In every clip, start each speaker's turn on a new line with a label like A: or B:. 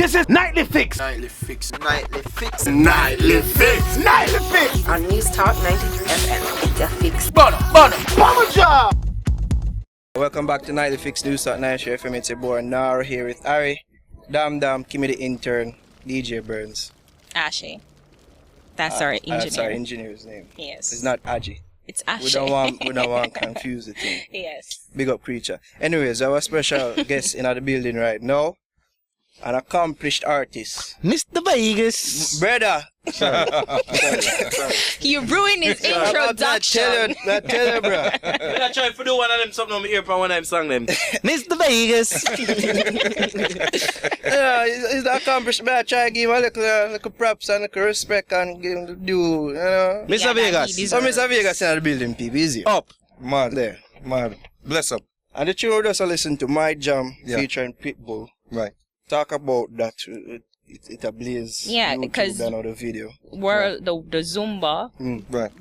A: This is Nightly Fix.
B: Nightly Fix. Nightly Fix.
A: Nightly Fix. Nightly Fix.
C: On News Talk 93 FM. It's a fix.
A: Bomber job.
D: Welcome back to Nightly Fix News at 93 FM. It's your boy Nara here with Ari, Dam, Kimmy the intern, DJ Burns.
E: Ashy. That's our engineer.
D: That's our engineer's name.
E: Yes.
D: It's not Aji.
E: It's Ashy.
D: We don't want to confuse the thing.
E: Yes.
D: Big up creature. Anyways, our special guest in the building right now, an accomplished artist,
A: Mr. Vegas.
D: brother. Sorry.
E: You ruined his introduction.
D: I tell you, bro.
F: I try to do one of them something on my ear for one time song them.
A: Mr. Vegas.
D: Yeah, he's the accomplished man. I try to give him a little props and a little respect and give him the due, you know.
A: Mr.
E: Yeah,
A: Vegas.
D: So Mr. Vegas in the building, people, easy.
A: Up.
D: Mad there, mad.
F: Bless up.
D: And the tune we just listen to My Jam featuring Pitbull.
F: Right.
D: Talk about that. It ablaze.
E: Yeah,
D: YouTube
E: because
D: than the video.
E: the Zumba
F: Right.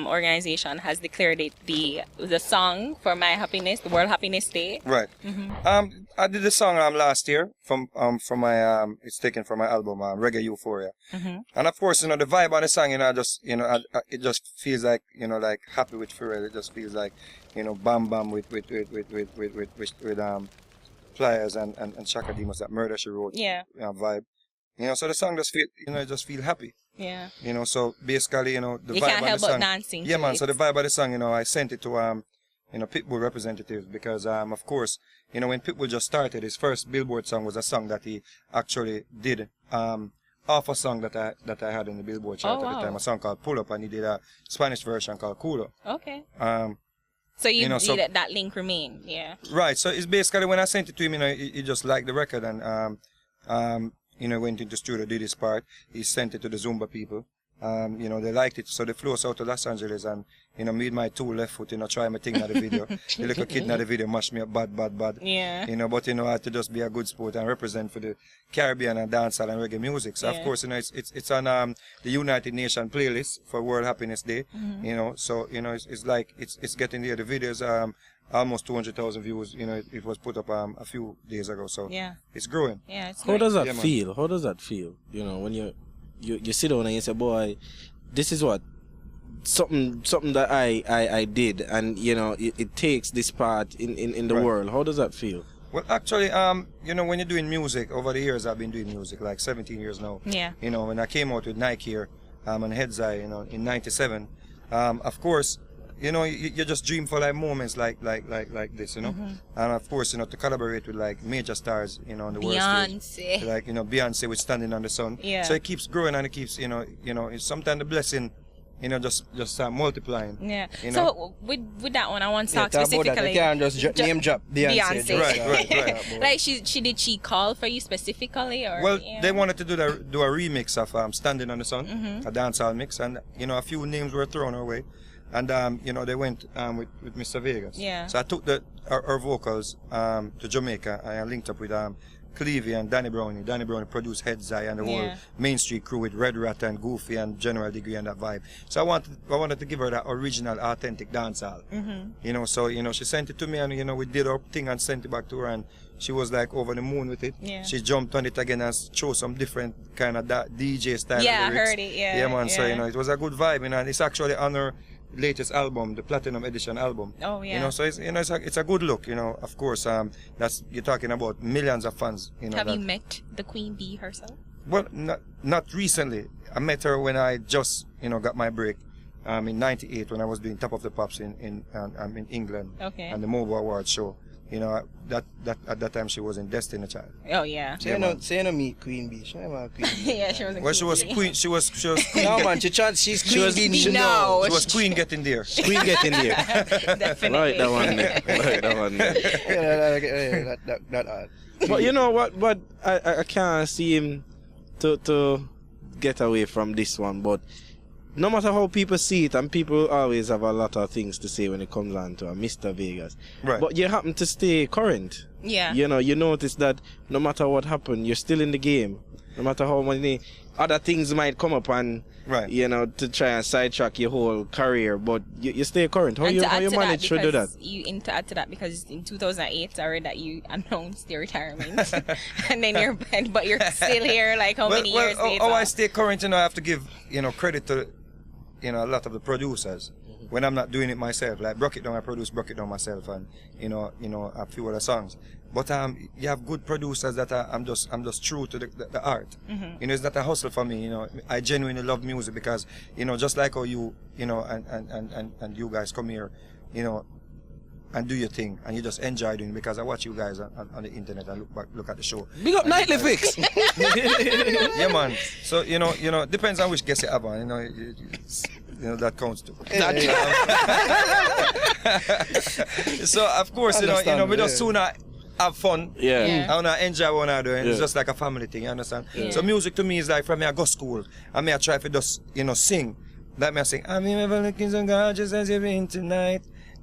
E: organization has declared it the song for my happiness, the World Happiness Day.
F: Right. I did the song last year from my it's taken from my album Reggae Euphoria. And of course, you know, the vibe on the song, you know, it just feels like, you know, like happy with Pharrell. It just feels like, you know, bam bam with Pliers and Shaka Demus, that Murder She Wrote vibe. You know, so the song just feel, you know, it just feel happy.
E: Yeah.
F: You know, so basically, you know, the
E: You
F: vibe
E: can't
F: on
E: help
F: the
E: but
F: song.
E: dancing.
F: Yeah,
E: to
F: man.
E: it.
F: So the vibe of the song, you know, I sent it to you know, Pitbull representatives because of course, you know, when Pitbull just started, his first Billboard song was a song that he actually did off a song that I had in the Billboard chart at the time, a song called Pull Up, and he did a Spanish version called Culo.
E: Okay. So
F: you know, so
E: that link remain, yeah.
F: Right. So it's basically when I sent it to him, you know, he just liked the record and you know, went into the studio, did his part. He sent it to the Zumba people. You know, they liked it, so they flew us out to Los Angeles and, you know, me and my two left foot, you know, try my thing in the video. The little kid in the video mashed me up bad.
E: Yeah.
F: You know, but, you know, I had to just be a good sport and represent for the Caribbean and dancehall and reggae music. So, of course, you know, it's on the United Nations playlist for World Happiness Day, you know, so, you know, it's like, it's getting there. The video's almost 200,000 views, you know, it was put up a few days ago, so it's growing.
E: Yeah, it's
A: How does that
F: man.
A: feel? How does that feel? You know, when you sit down and you say, boy, this is what something that I did, and you know it takes this part in the world. How does that feel?
F: Well, actually, you know, when you're doing music, over the years I've been doing music, like 17 years now. Yeah. You know, when I came out with Nike here, and Heads Eye, you know, in '97, of course, you know, you just dream for like moments like this, you know, and of course, you know, to collaborate with like major stars, you know, on the world stage, like, you know, Beyoncé with Standing on the Sun. Yeah. So it keeps growing and it keeps, you know, sometimes the blessing, you know, just start multiplying. Yeah. You know?
E: So with that one, I want to talk specifically.
D: You can't just name drop Beyonce.
F: Right.
E: Like she call for you specifically, or?
F: Well, they wanted to do a remix of Standing on the Sun, a dancehall mix, and you know, a few names were thrown our way. And you know, they went with Mr. Vegas. Yeah. So I took our vocals to Jamaica, and I linked up with Clevie and Danny Brownie. Danny Brownie produced Heads Eye and the whole Main Street crew with Red Rat and Goofy and General Degree and that vibe. So I wanted to give her that original, authentic dancehall. You know, so you know, she sent it to me, and you know, we did our thing and sent it back to her, and she was like over the moon with it. Yeah. She jumped on it again and chose some different kind of DJ style.
E: Yeah,
F: lyrics.
E: I heard it. Yeah.
F: Yeah, man. So you know, it was a good vibe, you know, and it's actually on her latest album, the Platinum Edition album. Oh yeah. You know, so it's, you know, it's a good look. You know, of course, that's, you're talking about millions of fans. You know.
E: Have you met the Queen Bee herself?
F: Well, not recently. I met her when I just, you know, got my break. In '98 when I was doing Top of the Pops in England. Okay. And the Mobile Awards show. You know, that at that time she was in Destiny Child.
E: Oh yeah.
D: Say no meet Queen Bee. She never Queen Bee.
E: Yeah, she was.
F: Well, she was queen. She was queen.
D: No man, she's Queen Bee.
F: She was queen getting there.
A: Queen getting there.
E: Definitely.
A: Right, that one there. Right, that one there.
D: Yeah, that hard.
A: But you know what? But I can't see him to get away from this one. But no matter how people see it, and people always have a lot of things to say when it comes on to Mr. Vegas. Right. But you happen to stay current. Yeah. You know, you notice that no matter what happened, you're still in the game. No matter how many other things might come up and, you know, to try and sidetrack your whole career, but you stay current. How you manage to do that?
E: To add to that, because in 2008 I read that you announced your retirement, and then you're still here. Like how many years later?
F: I stay current, you know, I have to give, you know, credit to, you know, a lot of the producers. When I'm not doing it myself, like Broke It Down, I produce Broke It Down myself, and you know, a few other songs. But you have good producers that I'm just true to the art. You know, it's not a hustle for me. You know, I genuinely love music because, you know, just like how you know, and you guys come here, you know, and do your thing, and you just enjoy doing it, because I watch you guys on the internet and look at the show.
A: Big up Nightly Fix.
F: Yeah, man. So you know, depends on which guest you have on. You know, you know that counts too. So of course, you know, we just sooner have fun. I wanna enjoy what I'm doing. It's just like a family thing. You understand? So music to me is like, from me I go school, and me I try to just, you know, sing. Like me I sing, I'm never looking so gorgeous as you've been tonight.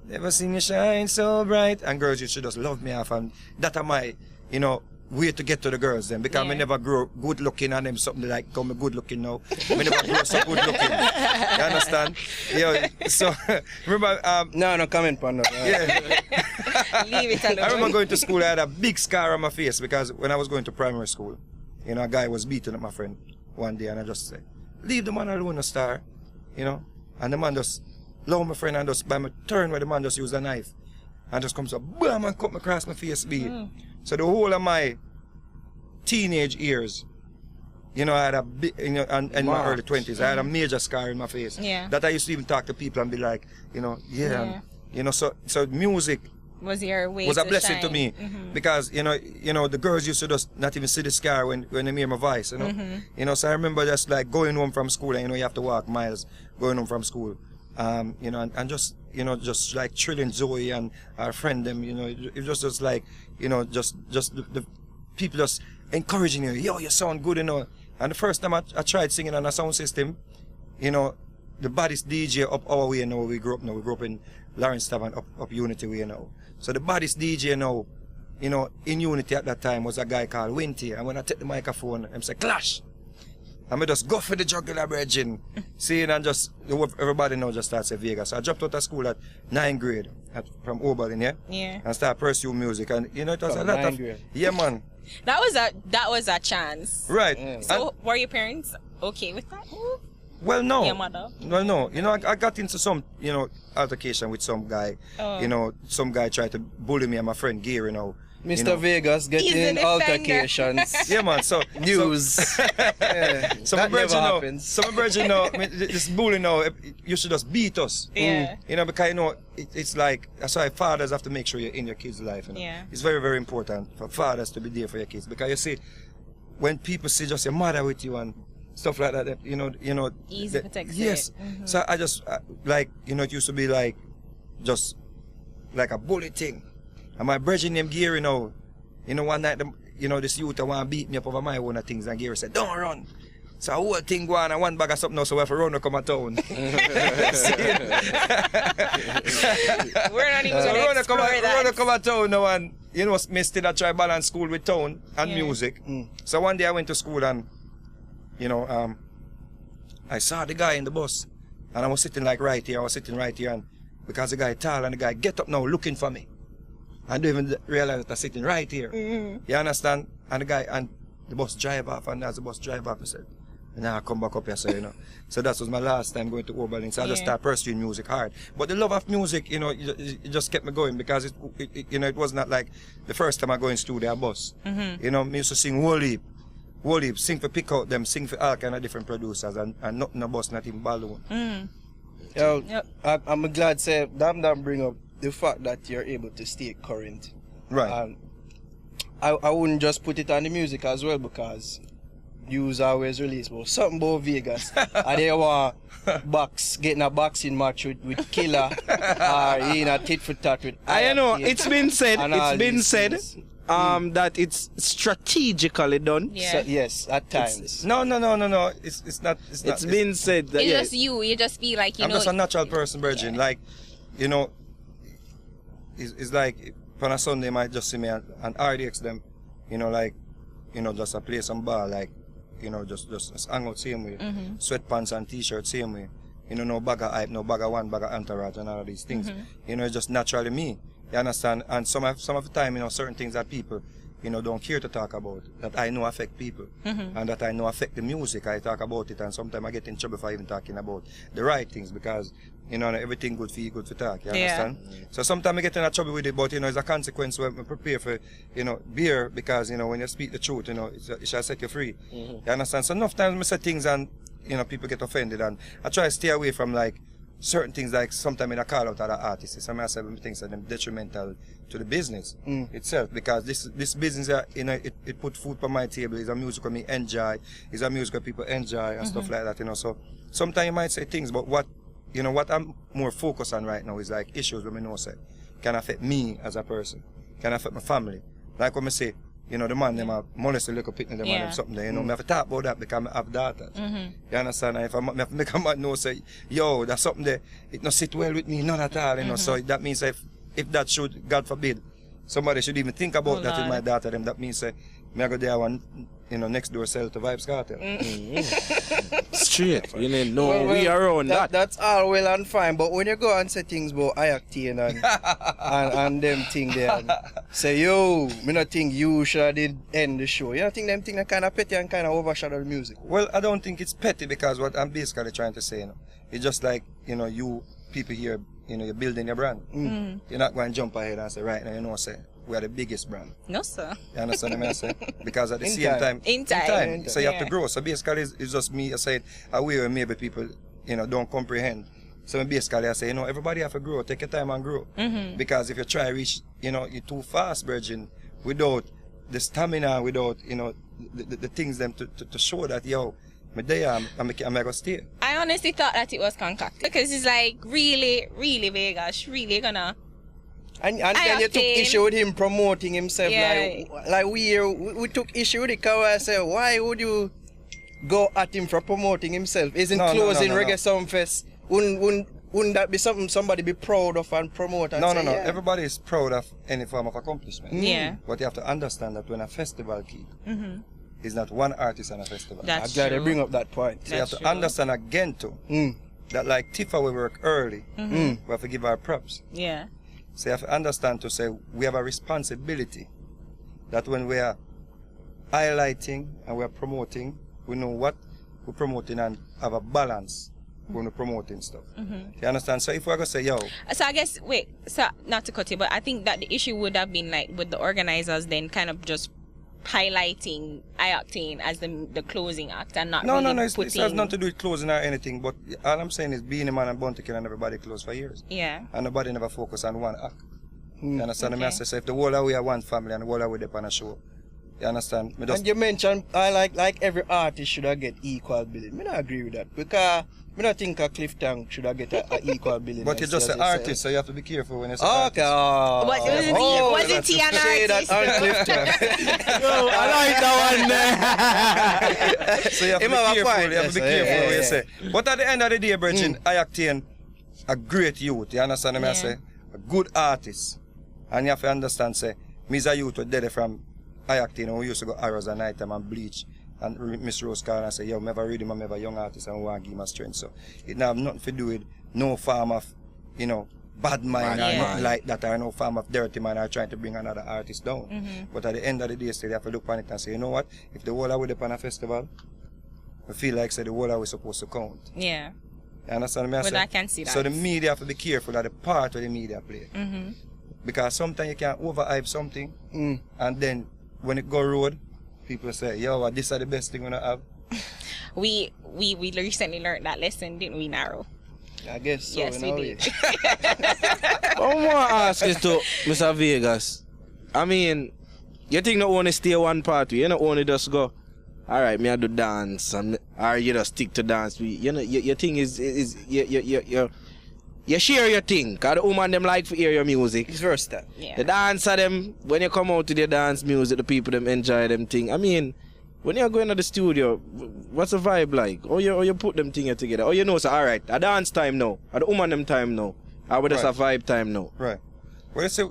F: Never seen you shine so bright. And girls, you should just love me off, and that are my, you know, way to get to the girls then, because I never grow good looking and them something like come good looking now. I never grow so good looking. You understand? Yeah. So remember
D: no comment on that.
E: Leave it alone.
F: I remember going to school, I had a big scar on my face because when I was going to primary school, you know, a guy was beating up my friend one day, and I just said, leave the man alone, a star, you know. And the man just love my friend, and just by my turn where the man just used a knife and just comes up, bam, and cut me across my face bead. So the whole of my teenage years, you know, I had a big, you know, and in my early 20s, I had a major scar in my face. That I used to even talk to people and be like, you know, you know, so music
E: was your way
F: was a blessing
E: shine.
F: to me, because you know the girls used to just not even see the scar when they hear my voice, you know. You know, so I remember just like going home from school, and you know, you have to walk miles going home from school, you know, and just, you know, just like thrilling Zoe and our friend them, you know, it was just like, you know, just the people just encouraging you, yo, you sound good, you know. And the first time I tried singing on a sound system, you know, the baddest DJ up our way, you know, we grew up in Lawrencetown, up Unity way, you know. So the baddest DJ now, you know, in Unity at that time was a guy called Winty, and when I take the microphone, I'm say, Clash! And I just go for the jugular bridging. See, and just, everybody now just starts at Vegas. So I dropped out of school at 9th grade from Oberlin, and started pursue music. And, you know, it was a lot of... Grade. Yeah, man.
E: That was a chance.
F: Right.
E: So, were your parents okay with that?
F: Well, no.
E: Your mother?
F: Well, no. You know, I got into some, you know, altercation with some guy. You know, some guy tried to bully me and my friend Gary, you know.
D: Mr.
F: You know.
D: Vegas getting altercations.
F: Yeah, man. So
D: news.
F: So my virgin know, this bullying now, you should just beat us.
E: Yeah.
F: You know, because you know, it's like, that's why fathers have to make sure you're in your kids' life. You know?
E: Yeah.
F: It's very, very important for fathers to be there for your kids, because you see, when people see just your mother with you and stuff like that, you know,
E: easy to take.
F: Yes. So I just like, you know, it used to be like just like a bully thing. And my brother named Gary now, you know, one night, you know, this youth want to beat me up over my own things, and Gary said, don't run. So a whole thing go on, and one bag of something now, so we have to run to come to town.
E: We're not even going to explore that.
F: Run to come to town now, and, you know, me still try balance school with town and music. So one day I went to school, and, you know, I saw the guy in the bus, and I was sitting like right here, and because the guy tall, and the guy get up now looking for me. I don't even realize that I'm sitting right here. You understand? And the guy, and the bus drive off, and as the bus drive off, I said, and now I come back up here, so, you know. So that was my last time going to Oberlin, so I just started pursuing music hard. But the love of music, you know, it just kept me going, because it you know, it was not like the first time I go in studio, I bus. You know, I used to sing whole heap, sing for Pick Out Them, sing for all kind of different producers, and nothing no bus, not even balloon.
D: I'm glad to say, Dam bring up the fact that you're able to stay current.
F: Right.
D: I wouldn't just put it on the music as well, because news always release about something about Vegas. And they want getting a boxing match with Killer, or in a tit for tat with
A: I know, it's been said that it's strategically done.
E: Yeah.
D: So, yes, at times.
F: No. It's not.
A: It's been said that.
E: It's just you just feel like, you
F: I'm
E: know.
F: just a natural person, virgin. Like, you know, it's like on a Sunday, might just see me and RDX them, you know, like, you know, just play some ball, like, you know, just hang out same way. Sweatpants and t-shirt same way. You know, no bag of hype, no bag of one, bag of entourage and all of these things. You know, it's just naturally me. You understand? And some of the time, you know, certain things that people, you know, don't care to talk about, that I know affect people, and that I know affect the music. I talk about it, and sometimes I get in trouble for even talking about the right things, because, you know, everything good for you, good for talk. You understand? So sometimes I get in trouble with it, but, you know, it's a consequence when I prepare for, you know, beer, because, you know, when you speak the truth, you know, it shall set you free. You understand? So enough times I say things and, you know, people get offended, and I try to stay away from, like, certain things, like sometimes I call out other artists. Some I say things that are detrimental to the business itself, because this business, you know, it put food on my table. It's a music that me enjoy. It's a music that people enjoy and stuff like that, you know. So sometimes you might say things, but what I'm more focused on right now is like issues that I know say can affect me as a person, can affect my family. Like when I say, you know, the man, them are molest a little picnic, them and them something there, you know, I have to talk about that because I have daughters. You understand? And if I make a man know, say, yo, that's something there, it not sit well with me, none at all, you know, so that means if that should, God forbid, somebody should even think about that with my daughter, them, that means, say, me I go there one, you know, next door sell to Vibes Cartel.
A: Straight. You know, we are on that.
D: That's all well and fine, but when you go and say things about I-Octane and them thing there, and say, yo, me not think you should have did end the show. You don't think them thing are kind of petty and kind of overshadow the music?
F: Well, I don't think it's petty, because what I'm basically trying to say, you know, it's just like, you know, you people here, you know, you're building your brand. You're not going to jump ahead and say, right now, you know, say, we are the biggest brand.
E: No, sir.
F: You understand what I say? Because at the same time,
E: in time.
F: So you have to grow. So basically, it's just me, I said, away where maybe people, you know, don't comprehend. So basically, I say, you know, everybody have to grow. Take your time and grow. Because if you try to reach, you know, you're too fast, virgin, without the stamina, without, you know, the things them to show that, yo, I'm going to stay.
E: I honestly thought that it was concocted, because it's like really, really Vegas, really gonna.
D: And then you took issue with him promoting himself. Like we took issue with it, because I said, why would you go at him for promoting himself? Isn't closing Reggae Sumfest? Wouldn't that be something somebody be proud of and promote? And
F: no. Everybody is proud of any form of accomplishment.
E: Yeah.
F: But you have to understand that when a festival keep, it's not one artist on a festival.
D: I'm glad they bring up that point.
F: So you have to understand again too, that like Tifa will work early. We have to give her props.
E: Yeah.
F: So you have to understand to say we have a responsibility that when we are highlighting and we are promoting, we know what we're promoting and have a balance when we're promoting stuff. You understand? So if we're going to say, yo.
E: So I guess, so not to cut you, but I think that the issue would have been like with the organizers then kind of just highlighting I-Octane as the closing act and not
F: No,
E: really
F: it has nothing to do with closing or anything, but all I'm saying is being a man and Bounty Killer and everybody closed for years.
E: Yeah.
F: And nobody never focused on one act. You understand? Okay. So if the whole of we are one family and the whole of we are on a show, you understand?
D: And you mentioned like every artist should have get equal billing. I don't agree with that, because I don't think a Cliff Tank should have get a equal billing.
F: But you're just an artist, so you have to be careful when you say
D: artist.
E: Wasn't he an artist?
D: Cliff Tank.
A: Yo, I like that one there.
F: So you have to be careful. You have to be careful what you say. But at the end of the day, Virgin, I-Octane, a great youth. You understand what I say? A good artist. And you have to understand, say, me as a youth was dead from I-Octane, we used to go arrows at night time and bleach. And Miss Rose called and said, yo, I'm never read him, I'm never a young artist, and I want to give him a strength. So it now have nothing to do with no form of, you know, bad mind or nothing like that, or no form of dirty mind or trying to bring another artist down. But at the end of the day, so they have to look on it and say, you know what, if the whole of we on a festival, I feel like say the whole of we supposed to count.
E: Yeah.
F: You understand me?
E: But I can see that.
F: So the media have to be careful of the part of the media play. Because sometimes you can overhype something, and then when it go road, people say, yo, this is the best thing we have.
E: We recently learned that lesson, didn't we, Narrow?
D: I guess so.
E: Yes, we did.
A: I want to ask you to Mr. Vegas. I mean, you think not only stay one party, you not only just go, alright, me I do dance, or you just stick to dance. You know, your thing is you share your thing, because the woman them like to hear your music.
D: It's versatile.
E: Yeah.
A: The dancer them, when you come out to the dance music, the people them enjoy them thing. I mean, when you're going to the studio, what's the vibe like? Or you put them things together? Or you know, so alright, a dance time now, or the woman them time now, or we just a vibe time now.
F: Right. Well, you see,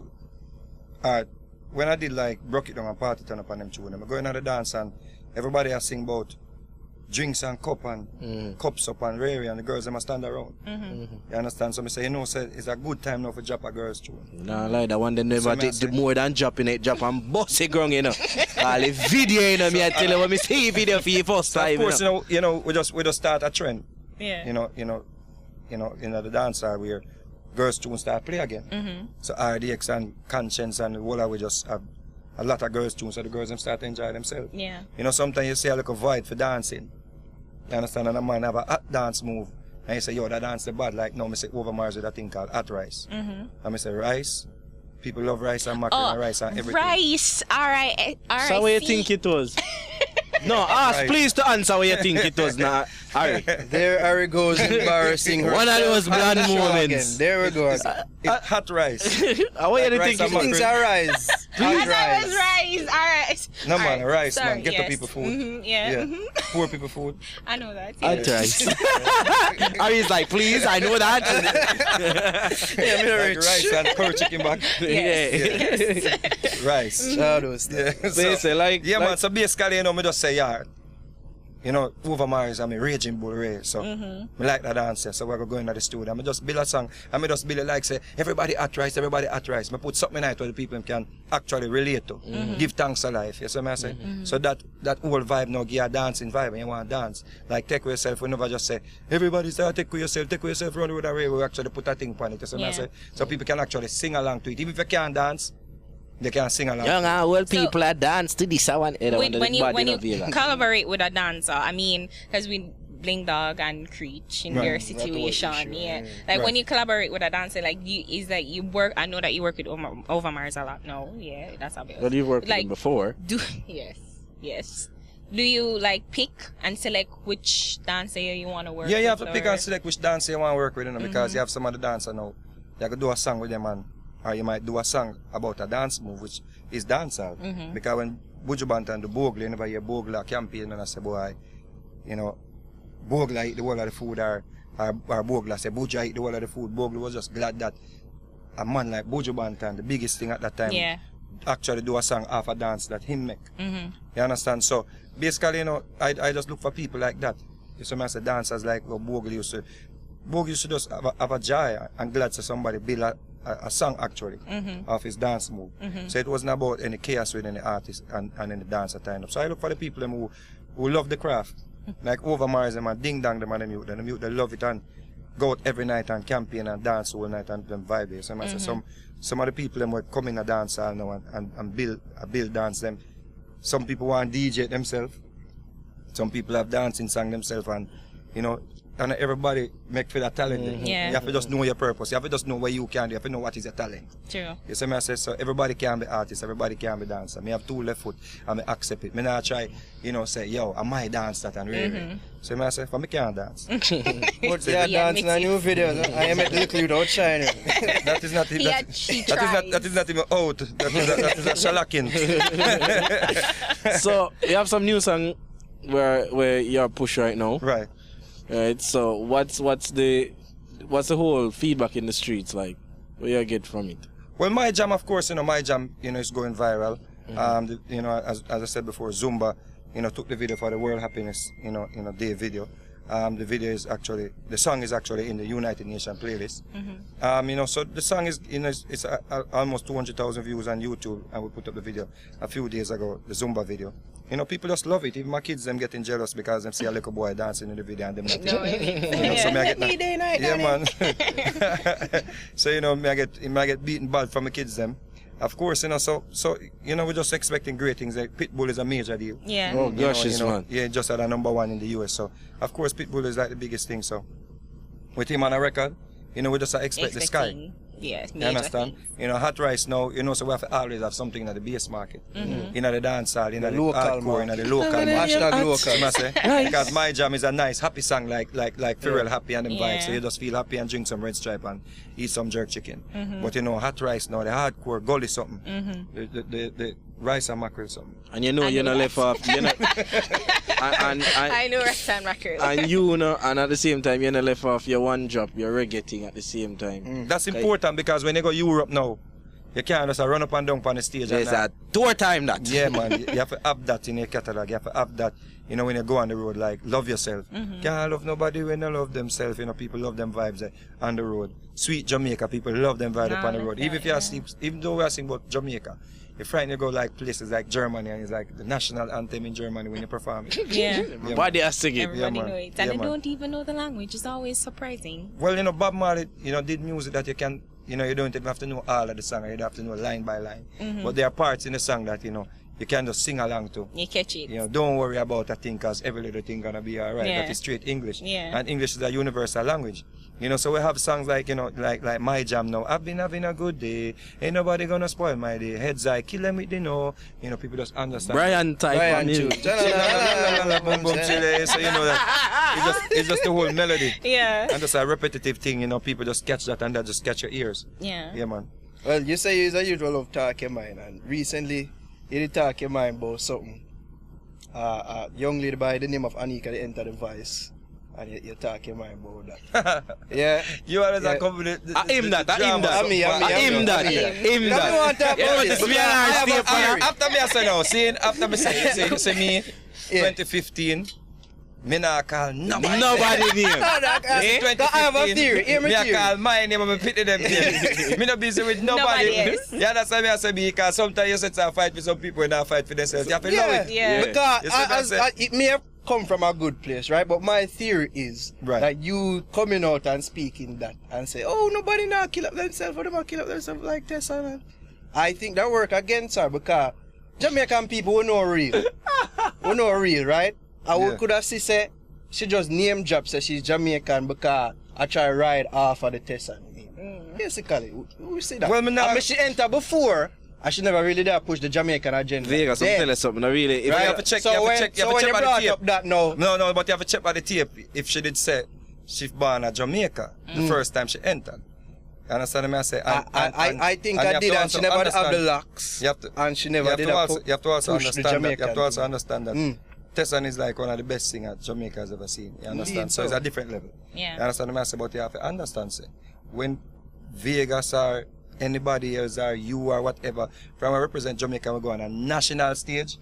F: when I did like Broke It Down and Party Turn Up on them tune, I'm going to the dance and everybody has sing about drinks and cups up and rare and the girls them a stand around. You understand? So me say, you know, say it's a good time now for drop a girls tune.
A: No, like that one they never take more than dropping it, drop and bust it ground, you know. All the video, you know, me I tell you when me see video for your first time.
F: Of course, you know, we just start a trend.
E: Yeah.
F: You know, the dancer where girls tunes start play again. So RDX and Conscience and Walla we just have a lot of girls tunes, so the girls them start to enjoy themselves.
E: Yeah.
F: You know, sometimes you see a little void for dancing. You understand? And a man have a hot dance move. And you say, yo, that dance is bad. Like, no, I say, over Mars with a thing called hot rice. And I say, rice. People love rice and mackerel and rice and everything.
E: Rice. Alright.
A: So what you think it was? No, ask please to answer what you think it was now. Harry.
D: There Harry goes embarrassing her.
A: One of those bland moments.
D: There we go.
F: It's hot rice.
A: What do you think it was?
D: Things are rice.
E: I thought it was rice. Alright.
F: No man, rice,
E: Sorry,
F: man. Get the people food.
E: Yeah.
F: Poor people food.
E: I know that.
A: Hot rice. Harry's like, please, I know that.
D: Yeah, me
F: Like
D: rich.
F: rice and curry chicken back.
A: Yeah.
F: Rice.
D: All those
F: Yeah,
D: things.
A: Basically, like,
F: yeah, man. So basically, you know, me just say, yeah. You know, over Mars, I'm a raging bull Ray, so me like that dancer. So we're going to the studio. I just build a song. I just build it like say, everybody at rice, everybody at rice. I put something in it where the people can actually relate to. Give thanks to life. You see what I say? So that whole vibe now give you a dancing vibe and you want to dance. Like take with yourself, we never just say, everybody say, take with yourself, run with the Ray. We actually put a thing on it. You see what I say? So people can actually sing along to it. Even if you can't dance, they can sing along.
A: Young and old people are dance to this one.
E: When you collaborate with a dancer, I mean, because we Bling Dog and Creech in their situation, yeah. Like when you collaborate with a dancer, like you work. I know that you work with Over Mars a lot. No, yeah, that's how it is.
A: Well, you've worked with them before.
E: Yes. Do you like pick and select which dancer you want to work with?
F: Yeah, you have to pick and select which dancer you want to work with, you know, because you have some of the dancers now. You can do a song with them and or you might do a song about a dance move, which is dancehall. Because when Buju Banton do Bogle, you never hear Bogle campaign and I say, boy, you know, Bogle eat the whole of the food or Bogle say, Buju eat the whole of the food. Bogle was just glad that a man like Buju Banton, the biggest thing at that time, actually do a song off a dance that him make. You understand? So basically, you know, I just look for people like that. You see, I say dancers like what Bogle used to. Bogle used to just have a joy and glad to somebody build a song actually of his dance move. So it wasn't about any chaos with any artist and any dancer time up. So I look for the people them who love the craft. Like Over Mars them and Ding Dong them and them youth they love it and go out every night and campaign and dance all night and them vibe. So I say some of the people them will come in a dance hall now and build dance them. Some people want DJ themselves. Some people have dancing song themselves and you know and everybody make for that talent. You have to just know your purpose. You have to just know what you can do. You have to know what is your talent.
E: True.
F: You see me I say so everybody can be artist, everybody can be dancer. Me have two left foot and I accept it. Me not try, you know, say, yo, I might dance that and really. So me I say, for me can't dance.
D: But yeah, dancing a new video. I am at little without shining.
F: That is not even that is not even out. That is a shellacking.
A: So you have some new song where you're push right now.
F: Right.
A: Right. So what's the whole feedback in the streets like? What you get from it?
F: Well, my jam, of course, you know, is going viral. You know, as I said before, Zumba, you know, took the video for the World Happiness, you know, Day video. The video is actually, the song is actually in the United Nations playlist. You know, so the song is, you know, it's almost 200,000 views on YouTube, and we put up the video a few days ago, the Zumba video. You know, people just love it. Even my kids, them getting jealous because them see a little boy dancing in the video and them not. You know, so me I get yeah, man. So you know, me I get beaten bad from the kids them. Of course, you know, so you know, we're just expecting great things. Like Pitbull is a major deal.
E: Yeah.
A: Oh gosh,
F: you know,
A: man.
F: Yeah, just at a #1 in the US. So of course, Pitbull is like the biggest thing. So with him on a record, you know, we just expect the sky.
E: Yes,
F: you understand? Things. You know, hot rice now, you know, so we have to always have something in the base market. In the dance hall, in the local hardcore, in the local
D: hashtag local.
F: Because my jam is a nice happy song like Pharrell Happy and them vibes. So you just feel happy and drink some red stripe and eat some jerk chicken. But you know, hot rice now, the hardcore gully something. The rice and mackerel something.
A: And you know you're not left off. You know,
E: I know rice and mackerel.
A: And you know, and at the same time you're not left off your one drop, your reggae thing at the same time.
F: That's important because when you go Europe now, you can't just run up and down on the stage.
A: There's a tour time that.
F: Yeah, man. You have to have that in your catalog. You have to have that you know, when you go on the road, like, love yourself. Can't love nobody when they love themselves. You know, people love them vibes on the road. Sweet Jamaica, people love them vibes up on the road. Even if you are asleep, even though we are singing about Jamaica, you're frightened to go like places like Germany, and it's like the national anthem in Germany when you perform it.
E: Yeah.
A: Everybody are singing.
E: Everybody
F: man.
E: know it. And they don't even know the language. It's always surprising.
F: Well, you know, Bob Marley, you know, did music that you can, you know, you don't even have to know all of the song, you don't have to know line by line. But there are parts in the song that, you know, you can just sing along to.
E: You catch it.
F: You know, don't worry about a thing, because every little thing gonna be alright.
E: Yeah.
F: That is straight English.
E: Yeah.
F: And English is a universal language. You know, so we have songs like, you know, like My Jam now. I've been having a good day. Ain't nobody gonna spoil my day. Heads I kill them with the no. You know, people just understand.
A: Brian type
D: Brian
A: on
D: too.
A: it.
F: Boom, boom, chile. So you know that it's just the whole melody.
E: Yeah.
F: And just a repetitive thing, you know, people just catch that and that just catch your ears.
E: Yeah.
F: Yeah, man.
D: Well, you say you're a usual of talk your mind, and recently you did talk your mind about something. A young lady by the name of Anika entered the Vice, and you talk your mind about that. Yeah.
F: You always
D: Yeah.
F: accompany
A: Aim that.
D: Aim that.
A: Aim
D: You
A: that.
D: don't want to talk about
A: This
D: this.
A: me and I stay for
F: After me I say now, after me say me, 2015, me not call nobody.
A: Nobody name.
F: In
D: I have a theory. Hear me
F: me I
D: theory.
F: call my name and me pity them names. Me not busy with nobody.
E: Nobody else.
F: Yeah, that's why me I say because sometimes you set a fight with some people and not fight for themselves. You have to know
D: Yeah,
F: it.
E: Yeah.
D: because
F: You see what I'm saying?
D: it may have come from a good place, right? But my theory is
F: Right.
D: that you coming out and speaking that and say, oh, nobody now kill up themselves, or them not kill up themselves like Tessanne. I think that work against her because Jamaican people who know real. Who know real, right? I
F: Yeah.
D: would could have said she just name drop say she's Jamaican because I try to ride off of the Tessanne name. Basically, we see that.
F: Well, me now-
D: I mean, she entered before. I should never really dare push the Jamaican agenda.
A: Vegas, I'm
D: Then,
A: telling you something. I really. If
F: You
D: right?
F: have to check-
D: so
F: you have to
D: when,
F: check- you have
D: so
F: to
D: when
F: check
D: you
F: by the
D: brought
F: tape.
D: up that now,
F: No, but you have to check by the tape if she did say she born at Jamaica the first time she entered. You understand me? I say,
D: I think
F: and
D: I
F: you
D: did,
F: to
D: and
F: also
D: she never have the
F: understand-
D: locks.
F: You have to,
D: And she
F: you
D: never
F: have
D: did
F: to
D: a
F: also, you have to also
D: push the
F: understand that. You
D: Jamaican
F: have to also
D: thing.
F: understand that. Tessanne is like one of the best singers Jamaica has ever seen. You understand?
D: Indeed
F: So it's
D: so.
F: a different level.
E: Yeah.
F: You understand me? I say, but you have to understand, say, when Vegas or anybody else or you or whatever, from a represent Jamaica, we go on a national stage.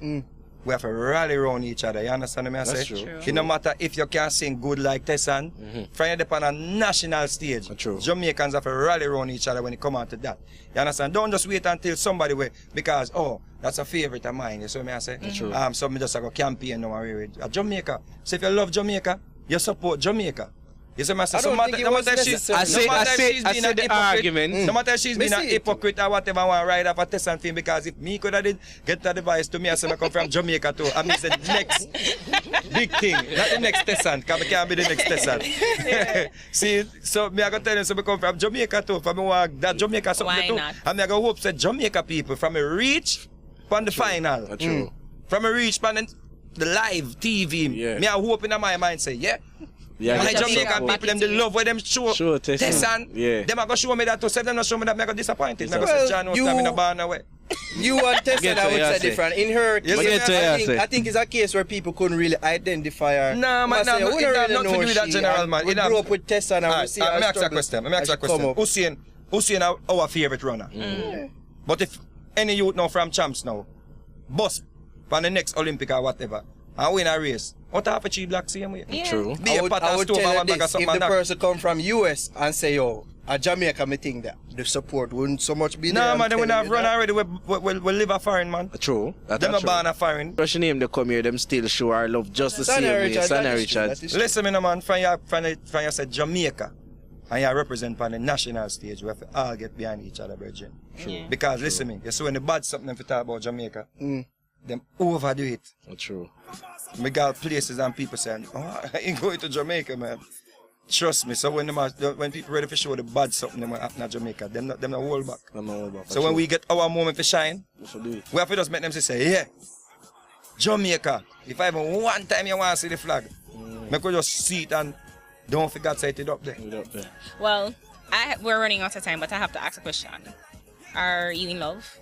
F: We have to rally around each other. You understand me? I say?
A: true. True.
F: It no matter if you can sing good like Tessanne, from you on a national stage,
A: True.
F: Jamaicans have to rally around each other when it come out to that. You understand? Don't just wait until somebody way because that's a favorite of mine. You see me I say?
A: True.
F: So me just go campaign now with Jamaica. So if you love Jamaica, you support Jamaica. You see me I say?
D: I don't think it was necessary.
A: I say the argument.
F: No matter if she's been
D: Me
F: a
D: see it.
F: hypocrite or whatever, I want to ride off a Tessanne film because if me could have did get the device to me, I say I come from Jamaica too. I mean, it's the next big thing, not the next Tessanne, because I can't be the next Tessanne. See, so me I go tell you, so I come from Jamaica too. For me want that Jamaica something
E: Why
F: too.
E: not?
F: And I go hope that Jamaica people from a reach from the final,
A: True.
F: from a reach from the live TV.
A: Yeah.
F: Me I hope in my mind say yeah.
A: Yeah,
F: My
A: get
F: Jamaican
A: support.
F: people, them they love where them show
A: Tessanne. Yeah.
F: Them are going to show me that too. So if them not show me that, I'm going to disappointed. I'm going to
D: Well,
F: say, John, no
D: you-
F: time in a barn away.
D: You and Tessanne,
A: Get
D: I
A: to
D: would
A: your
D: say
A: say.
D: different. In her case,
F: Yes,
A: get to your
D: I think it's a case where people couldn't really identify her.
F: Nah, man,
D: I say,
F: nah,
D: we
F: it
D: don't
F: have
D: really
F: nothing to
D: know
F: do with that
D: she,
F: general,
D: and
F: man.
D: We
F: It have-
D: grew up with Tessanne and we
F: Alright,
D: see
F: let
D: her
F: me ask you a
D: struggle
F: question. Let me
D: as
F: ask you a
D: she come
F: question.
D: up.
F: Hussein our favorite runner. But if any youth now from champs now, bust for the next Olympic or whatever, and win a race, what half a cheap black same way?
E: Yeah.
A: True.
F: Be a pot
D: I
F: and
D: would
F: stove and
D: tell you
F: one bag of
D: this, if
F: something
D: the
F: and that.
D: person come from US and say, yo, a Jamaica, me think that the support wouldn't so much be there.
F: Nah,
D: I'm
F: man, they would
D: telling
F: have
D: you
F: run
D: that.
F: already. We live a foreign, man.
A: True. That's
F: Them a
A: true.
F: born a foreign.
A: Rush name they come here, them still show our love just the same way. Sanna Richards.
F: Listen, me no man, from you said Jamaica, and you represent on the national stage, we have to all get behind each other, brethren.
E: Yeah.
F: Because listen me, you see when the bad something if you talk about Jamaica, them overdo it.
A: True.
F: We got places and people saying, oh, I ain't going to Jamaica, man. Trust me, so when people ready to show the bad something them happen at Jamaica, them not hold back. So when we get our moment to shine, we have to just make them say, yeah, Jamaica, if I even one time you want to see the flag, I could just see it and don't forget to set it up there.
E: Well, we're running out of time, but I have to ask a question. Are you in love?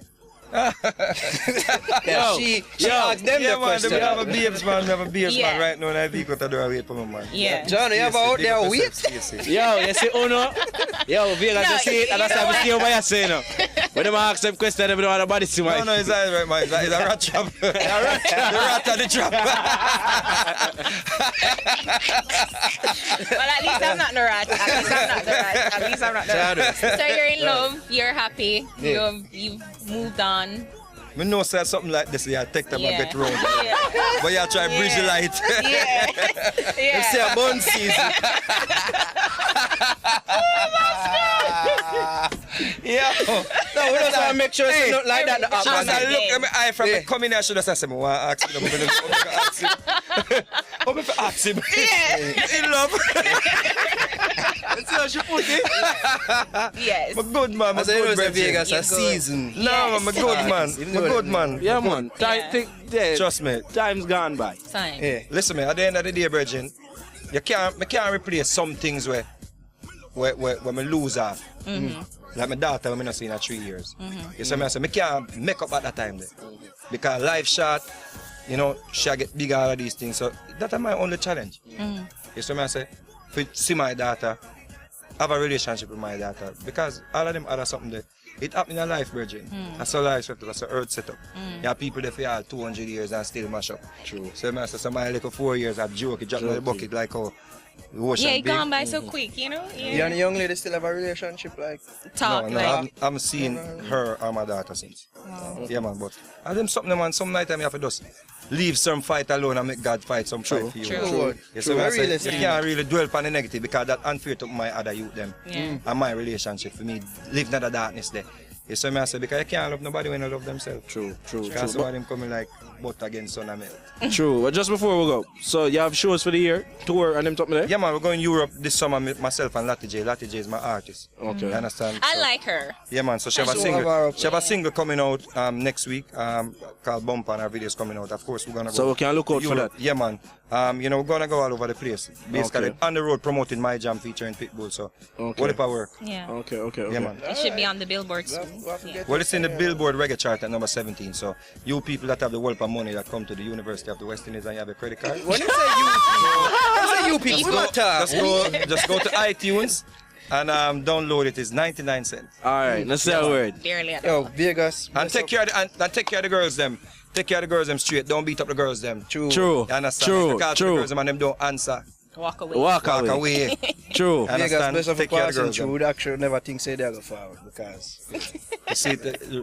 D: Yeah, she asked them the question.
F: We have a babes man,
E: Yeah.
F: right now, and I think what I do I wait for my man.
E: Yeah.
D: John, you have out there wait?
A: Yo, you see Uno? Yo, Vegas, you see it, and that's how we see over here saying no. When them ask them questions, they don't know nobody see my.
F: No, it's all right, man. It's a rat trap. The rat of the trap.
E: Well, at least I'm not the rat. At least I'm not the rat. So you're in love, you're happy, you've moved on.
F: We know say something like this, yeah, take them a bit wrong.
E: Yeah.
F: But you try bridge the light.
E: Yeah.
D: You see a bun season.
F: Yeah.
D: No, we just want to make sure it's not like that. The
F: As I look at my eye from coming here, I should have said, I want to ask him. I'm going to ask him. I'm going to ask him.
E: Yeah.
F: In love.
D: That's how she put it.
E: Yes.
F: I'm a good man. I'm a
D: As I know,
F: good
D: it's a
F: man.
D: Vegas, a
E: You're good.
D: season.
F: No, I'm a good man. I'm a good man.
A: Yeah, man.
F: Trust me.
A: Time's gone by.
E: Fine.
D: Yeah.
F: Listen, man, at the end of the day, Virgin, you can't replace some things where me lose off. Like my daughter, I'm not seen her 3 years. You see me, I say, I can't make up at that time there. Because life short, you know, she get bigger, all of these things. So that's my only challenge. You see me, I say, to see my daughter, have a relationship with my daughter. Because all of them other something there. It happened in life, Virgin. That's a life setup, that's an earth setup. You have people that for all 200 years and still mash up.
A: True.
F: So I say, somebody like 4 years, I've joke, it dropped in the bucket like how the ocean
E: Yeah, it
F: big.
E: gone by so quick, you know?
D: You and the young lady still have a relationship like?
E: Talk
F: No,
E: like.
F: I'm seeing her and my daughter since. Yeah, man, but I them something, man, some night time you have to just leave some fight alone and make God fight some fight for you.
E: True.
F: You see what I say?
D: Realistic.
F: You can't really dwell on the negative because that unfair to my other youth them.
E: Yeah.
F: And my relationship for me, live in the darkness there. You see what I say? Because you can't love nobody when they love themselves.
A: True.
F: Because some of them coming like butt against sun and milk.
A: True. But just before we go, so you have shows for the year, tour, and them top me there?
F: Yeah, man, we're going to Europe this summer, myself and Lati J. Lati J is my artist.
A: Okay.
F: You understand?
E: I
F: So-
E: like her.
F: Yeah, man. So she have a
D: So
F: single.
D: have
F: She have a single coming out next week. Called Bump, and our videos coming out. Of course, we're gonna go.
A: So we can look out for
F: Europe.
A: that.
F: Yeah, man. You know, we're gonna go all over the place. Basically,
A: Okay.
F: on the road promoting my jam featuring Pitbull. So,
A: Okay.
F: what if I work?
E: Yeah.
A: Okay.
F: Yeah, man.
E: It should be on the billboard soon. Yeah.
F: Well, it's in the Billboard reggae chart at number 17. So, you people that have the wealth of money that come to the University of the West Indies and you have a credit card,
D: When you say you people,
F: just go to iTunes and download it. It's 99 cents.
A: All right. Let's say a word.
E: Barely at
D: Yo, Vegas.
F: And take care of the girls them. Take care of the girls them straight. Don't beat up the girls them.
D: True.
A: True.
F: You understand?
A: True.
F: If you call to the
A: True.
F: girls them and them don't answer,
E: Walk away.
A: Walk
F: walk
A: away.
F: away.
A: True.
F: You
D: Vegas,
F: understand?
D: best of
F: Take care of the
D: passing
F: girls
D: through,
F: them.
D: would actually never think say they go forward because
F: You see,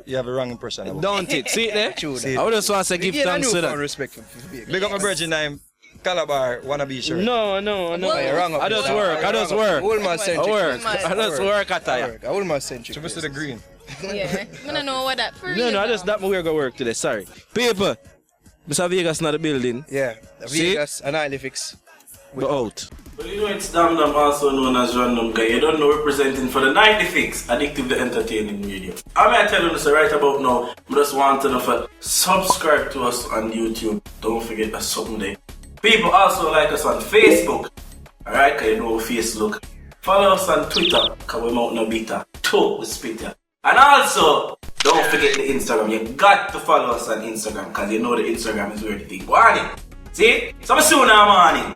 F: you have a wrong impression. About
A: Don't it? See it there?
D: True.
F: See,
A: I would just want to say give thanks to that.
D: Respect for Vegas.
F: big up my virgin name, Calabar, wannabe shirt.
A: No.
D: You're wrong.
A: I just work. I just work.
D: All my centric.
A: I work. I just work at that.
D: I all my centric.
F: To Mr. the Green.
E: Yeah. I don't know what that for real.
A: No, I
E: though.
A: just that we're gonna work today. Sorry, people. Mr. Vegas not the building.
D: Yeah.
A: See?
D: Vegas and I fix.
A: Go out.
G: Well, you know it's Dam Dam, also known as Random Guy. You don't know, representing for the 90 Fix, Addictively Entertaining Radio. I'm going to tell you this right about now. I just want to know if subscribe to us on YouTube. Don't forget that something there. People also like us on Facebook. Alright, because you know Facebook. Follow us on Twitter, because we're out no bitter. Talk with Spitter. And also, don't forget the Instagram. You got to follow us on Instagram, because you know the Instagram is where the thing going. See? So I'm soon now, morning.